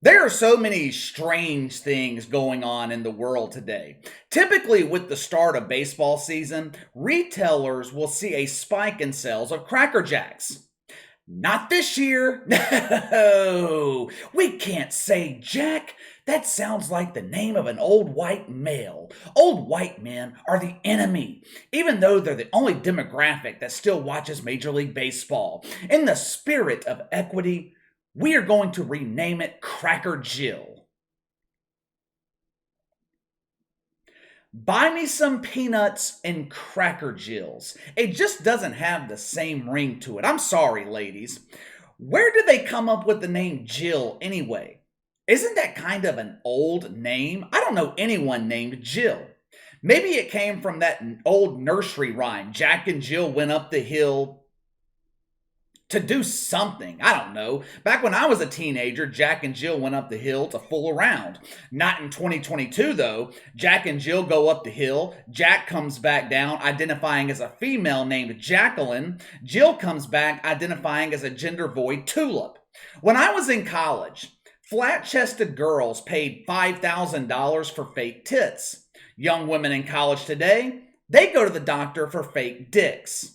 There are so many strange things going on in the world today. Typically, with the start of baseball season, retailers will see a spike in sales of Cracker Jacks. Not this year. No, we can't say Jack. That sounds like the name of an old white male. Old white men are the enemy, even though they're the only demographic that still watches Major League Baseball. In the spirit of equity, we are going to rename it Cracker Jill. Buy me some peanuts and Cracker Jills. It just doesn't have the same ring to it. I'm sorry, ladies. Where did they come up with the name Jill anyway? Isn't that kind of an old name? I don't know anyone named Jill. Maybe it came from that old nursery rhyme, Jack and Jill went up the hill to do something. I don't know. Back when I was a teenager, Jack and Jill went up the hill to fool around. Not in 2022, though. Jack and Jill go up the hill. Jack comes back down, identifying as a female named Jacqueline. Jill comes back, identifying as a gender void Tulip. When I was in college, flat-chested girls paid $5,000 for fake tits. Young women in college today, they go to the doctor for fake dicks.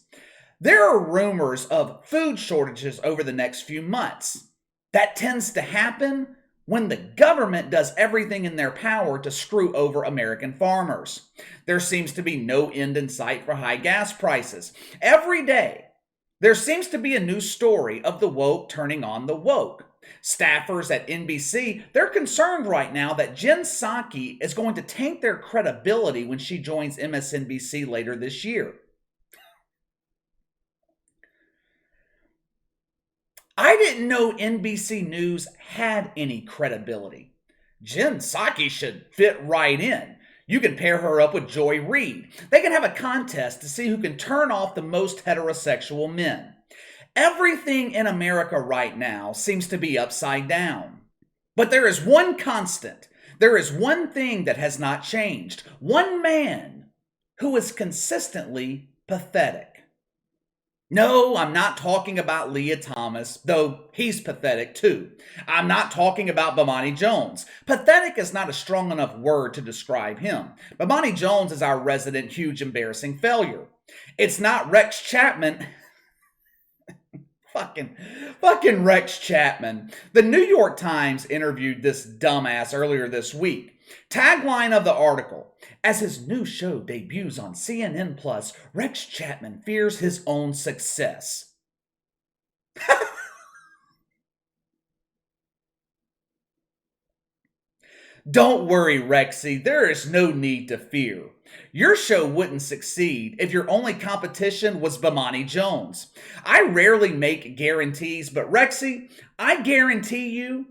There are rumors of food shortages over the next few months. That tends to happen when the government does everything in their power to screw over American farmers. There seems to be no end in sight for high gas prices. Every day, there seems to be a new story of the woke turning on the woke. Staffers at NBC, they're concerned right now that Jen Psaki is going to tank their credibility when she joins MSNBC later this year. I didn't know NBC News had any credibility. Jen Psaki should fit right in. You can pair her up with Joy Reid. They can have a contest to see who can turn off the most heterosexual men. Everything in America right now seems to be upside down. But there is one constant. There is one thing that has not changed. One man who is consistently pathetic. No, I'm not talking about Leah Thomas, though he's pathetic too. I'm not talking about Bomani Jones. Pathetic is not a strong enough word to describe him. Bomani Jones is our resident huge embarrassing failure. It's not Rex Chapman. Fucking Rex Chapman. The New York Times interviewed this dumbass earlier this week. Tagline of the article: as his new show debuts on CNN Plus, Rex Chapman fears his own success. Don't worry, Rexy, there is no need to fear. Your show wouldn't succeed if your only competition was Bomani Jones. I rarely make guarantees, but Rexy, I guarantee you,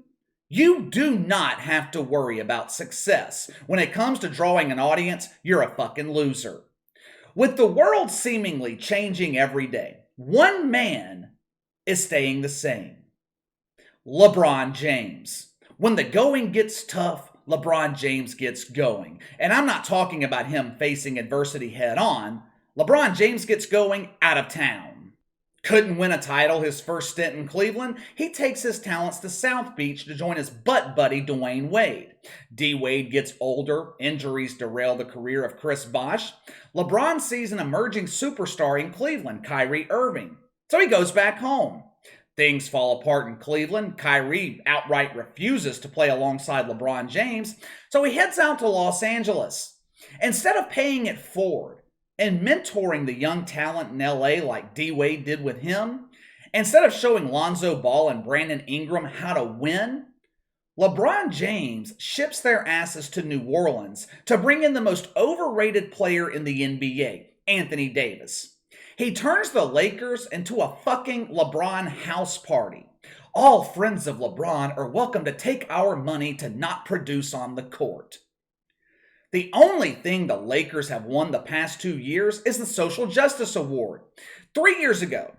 you do not have to worry about success. When it comes to drawing an audience, you're a fucking loser. With the world seemingly changing every day, one man is staying the same. LeBron James. When the going gets tough, LeBron James gets going. And I'm not talking about him facing adversity head on. LeBron James gets going out of town. Couldn't win a title his first stint in Cleveland? He takes his talents to South Beach to join his butt buddy Dwayne Wade. D-Wade gets older, injuries derail the career of Chris Bosh. LeBron sees an emerging superstar in Cleveland, Kyrie Irving. So he goes back home. Things fall apart in Cleveland. Kyrie outright refuses to play alongside LeBron James, so he heads out to Los Angeles. Instead of paying it forward and mentoring the young talent in LA like D-Wade did with him, instead of showing Lonzo Ball and Brandon Ingram how to win, LeBron James ships their asses to New Orleans to bring in the most overrated player in the NBA, Anthony Davis. He turns the Lakers into a fucking LeBron house party. All friends of LeBron are welcome to take our money to not produce on the court. The only thing the Lakers have won the past 2 years is the Social Justice Award. 3 years ago,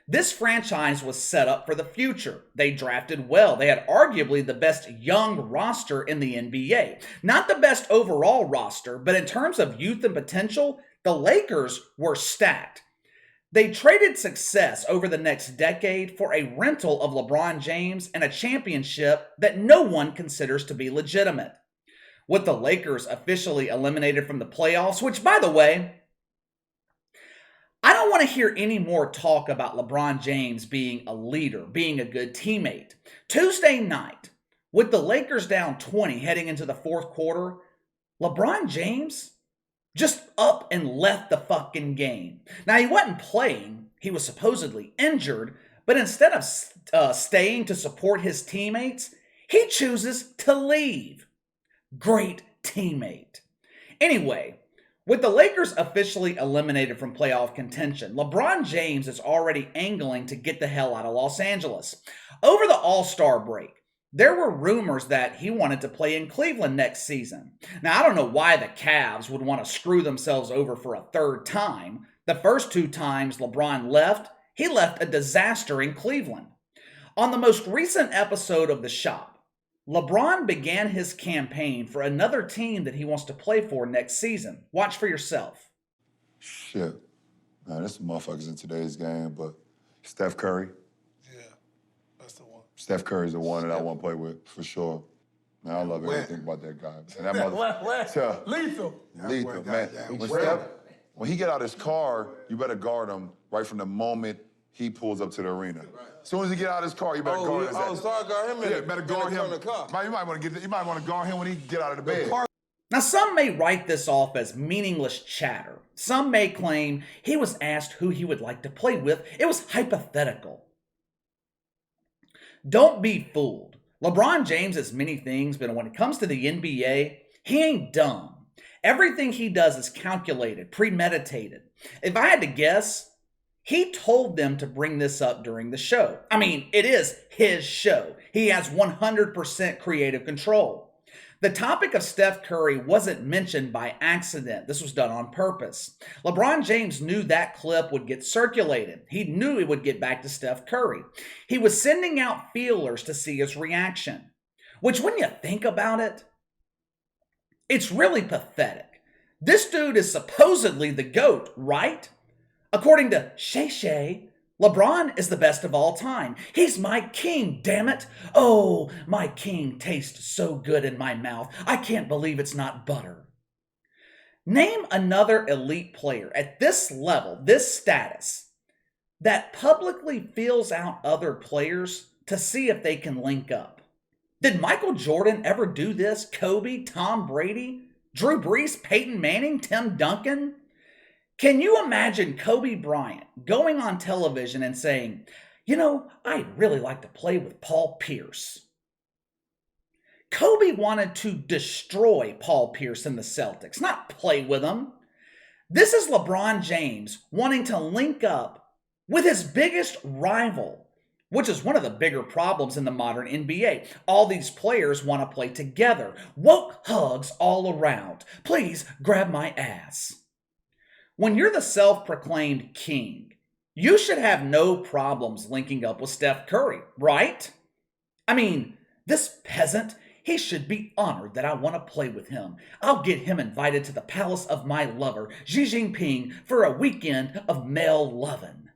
this franchise was set up for the future. They drafted well. They had arguably the best young roster in the NBA. Not the best overall roster, but in terms of youth and potential, the Lakers were stacked. They traded success over the next decade for a rental of LeBron James and a championship that no one considers to be legitimate. With the Lakers officially eliminated from the playoffs, which, by the way, I don't want to hear any more talk about LeBron James being a leader, being a good teammate. Tuesday night, with the Lakers down 20 heading into the fourth quarter, LeBron James just up and left the fucking game. Now, he wasn't playing, he was supposedly injured, but instead of staying to support his teammates, he chooses to leave. Great teammate. Anyway, with the Lakers officially eliminated from playoff contention, LeBron James is already angling to get the hell out of Los Angeles. Over the All-Star break, there were rumors that he wanted to play in Cleveland next season. Now, I don't know why the Cavs would want to screw themselves over for a third time. The first two times LeBron left, he left a disaster in Cleveland. On the most recent episode of The Shop, LeBron began his campaign for another team that he wants to play for next season. Watch for yourself. Shit. Man, there's some motherfuckers in today's game, but Steph Curry. Yeah, that's the one. Steph Curry's the one that I want to play with, for sure. Man, I love everything about that guy. And that mother... Lethal. Lethal, man. When he get out his car, you better guard him right from the moment he pulls up to the arena. As soon as he get out of his car, you better guard him. So I got him in Yeah, better guard him. Man, you might want to guard him when he get out of the bed. Now, some may write this off as meaningless chatter. Some may claim he was asked who he would like to play with. It was hypothetical. Don't be fooled. LeBron James is many things, but when it comes to the NBA, he ain't dumb. Everything he does is calculated, premeditated. If I had to guess, he told them to bring this up during the show. I mean, it is his show. He has 100% creative control. The topic of Steph Curry wasn't mentioned by accident. This was done on purpose. LeBron James knew that clip would get circulated. He knew it would get back to Steph Curry. He was sending out feelers to see his reaction. Which, when you think about it, it's really pathetic. This dude is supposedly the GOAT, right? According to Shay Shay, LeBron is the best of all time. He's my king, damn it. Oh, my king tastes so good in my mouth. I can't believe it's not butter. Name another elite player at this level, this status, that publicly feels out other players to see if they can link up. Did Michael Jordan ever do this? Kobe, Tom Brady, Drew Brees, Peyton Manning, Tim Duncan? Can you imagine Kobe Bryant going on television and saying, I'd really like to play with Paul Pierce? Kobe wanted to destroy Paul Pierce and the Celtics, not play with him. This is LeBron James wanting to link up with his biggest rival, which is one of the bigger problems in the modern NBA. All these players want to play together. Woke hugs all around. Please grab my ass. When you're the self-proclaimed king, you should have no problems linking up with Steph Curry, right? I mean, this peasant, he should be honored that I want to play with him. I'll get him invited to the palace of my lover, Xi Jinping, for a weekend of male lovin'.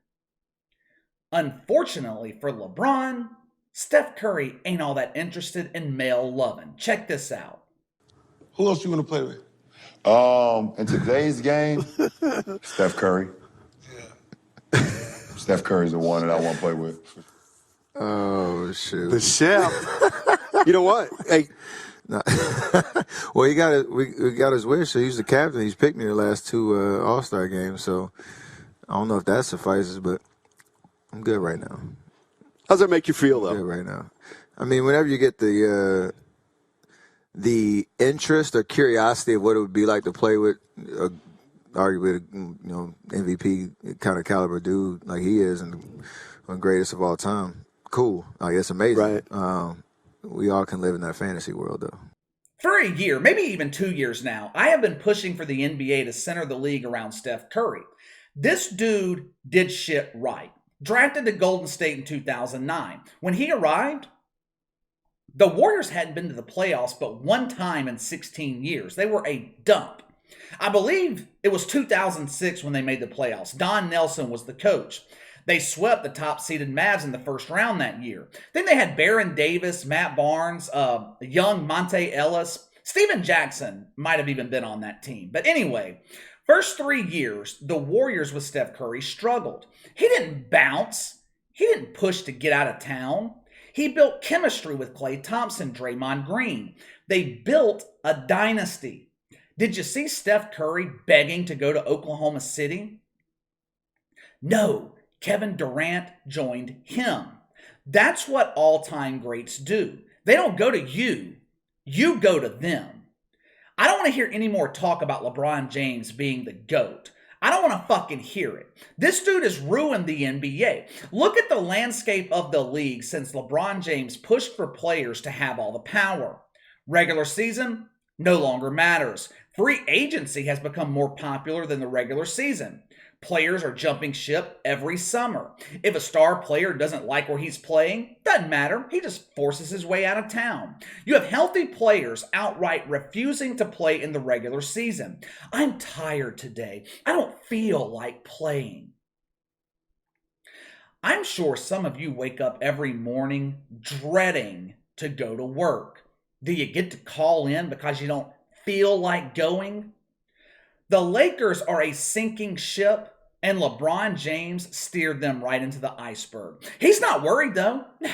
Unfortunately for LeBron, Steph Curry ain't all that interested in male lovin'. Check this out. Who else you want to play with? In today's game, Steph Curry. Yeah. Steph Curry's the one that I want to play with. Oh, shoot. The chef. You know what? Hey. No. Well, we got his wish. So he's the captain. He's picked me the last two All-Star games. So I don't know if that suffices, but I'm good right now. How's that make you feel, though? Good right now. I mean, whenever you get the interest or curiosity of what it would be like to play with, arguably, MVP kind of caliber dude like he is, and one of the greatest of all time. Cool. Like, it's amazing. Right. We all can live in that fantasy world, though. For a year, maybe even 2 years now, I have been pushing for the NBA to center the league around Steph Curry. This dude did shit right. Drafted to Golden State in 2009. When he arrived, the Warriors hadn't been to the playoffs but one time in 16 years. They were a dump. I believe it was 2006 when they made the playoffs. Don Nelson was the coach. They swept the top-seeded Mavs in the first round that year. Then they had Baron Davis, Matt Barnes, young Monte Ellis. Steven Jackson might have even been on that team. But anyway, first 3 years, the Warriors with Steph Curry struggled. He didn't bounce. He didn't push to get out of town. He built chemistry with Klay Thompson, Draymond Green. They built a dynasty. Did you see Steph Curry begging to go to Oklahoma City? No. Kevin Durant joined him. That's what all-time greats do. They don't go to you. You go to them. I don't want to hear any more talk about LeBron James being the GOAT. I don't want to fucking hear it. This dude has ruined the NBA. Look at the landscape of the league since LeBron James pushed for players to have all the power. Regular season no longer matters. Free agency has become more popular than the regular season. Players are jumping ship every summer. If a star player doesn't like where he's playing, doesn't matter. He just forces his way out of town. You have healthy players outright refusing to play in the regular season. I'm tired today. I don't feel like playing. I'm sure some of you wake up every morning dreading to go to work. Do you get to call in because you don't feel like going? The Lakers are a sinking ship, and LeBron James steered them right into the iceberg. He's not worried, though. No.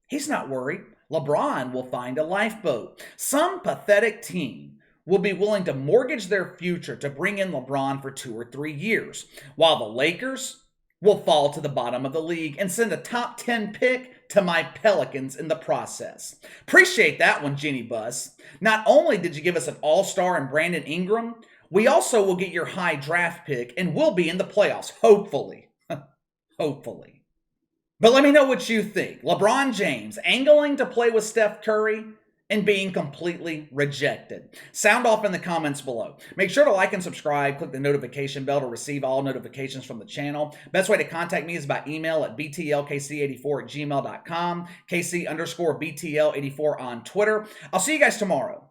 He's not worried. LeBron will find a lifeboat. Some pathetic team will be willing to mortgage their future to bring in LeBron for 2 or 3 years, while the Lakers will fall to the bottom of the league and send a top 10 pick to my Pelicans in the process. Appreciate that one, Jenny Buzz. Not only did you give us an all-star in Brandon Ingram, we also will get your high draft pick and we'll be in the playoffs, hopefully. Hopefully. But let me know what you think. LeBron James angling to play with Steph Curry and being completely rejected. Sound off in the comments below. Make sure to like and subscribe. Click the notification bell to receive all notifications from the channel. Best way to contact me is by email at btlkc84@gmail.com, KC_BTL84 on Twitter. I'll see you guys tomorrow.